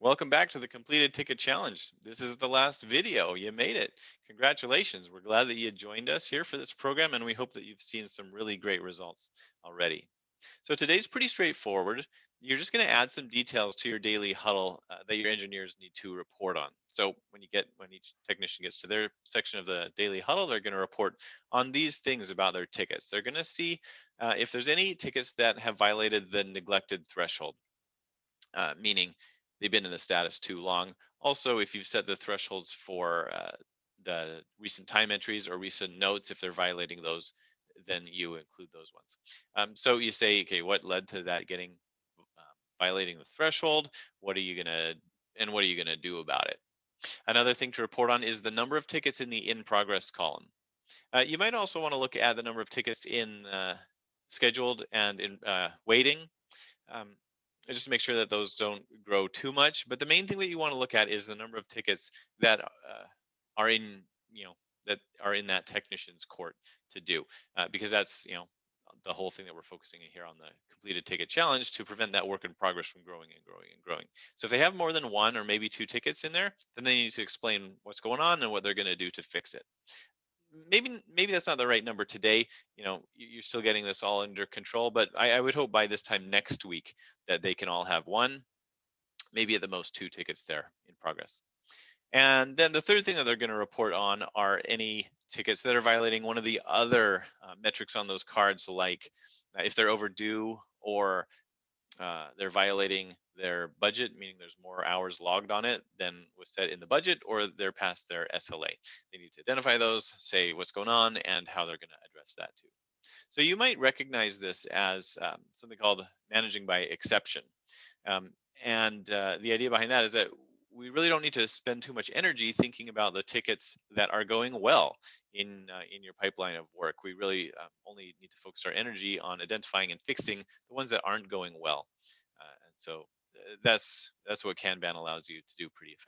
Welcome back to the completed ticket challenge. This is the last video. You made it. Congratulations. We're glad that you joined us here for this program, and we hope that you've seen some really great results already. So today's pretty straightforward. You're just going to add some details to your daily huddle that your engineers need to report on. So when each technician gets to their section of the daily huddle, they're going to report on these things about their tickets. They're going to see if there's any tickets that have violated the neglected threshold, meaning they've been in the status too long. Also, if you've set the thresholds for the recent time entries or recent notes, if they're violating those, then you include those ones. So you say, okay, what led to that getting violating the threshold? What are you gonna and what are you gonna do about it? Another thing to report on is the number of tickets in the in progress column. You might also want to look at the number of tickets in scheduled and in waiting, um, just to make sure that those don't grow too much. But the main thing that you want to look at is the number of tickets that are in, you know, that are in that technician's court to do, because that's, the whole thing that we're focusing here on the completed ticket challenge to prevent that work in progress from growing and growing and growing. So if they have more than one or maybe two tickets in there, then they need to explain what's going on and what they're going to do to fix it. Maybe that's not the right number today. You're still getting this all under control, but I would hope by this time next week that they can all have one, maybe at the most two tickets there in progress. And then the third thing that they're going to report on are any tickets that are violating one of the other metrics on those cards, like if they're overdue, or they're violating their budget, meaning there's more hours logged on it than was set in the budget, or they're past their SLA. They need to identify those, say what's going on, and how they're going to address that too. So you might recognize this as something called managing by exception. Um, and the idea behind that is that we really don't need to spend too much energy thinking about the tickets that are going well in your pipeline of work. We really only need to focus our energy on identifying and fixing the ones that aren't going well. And so that's what Kanban allows you to do pretty effectively.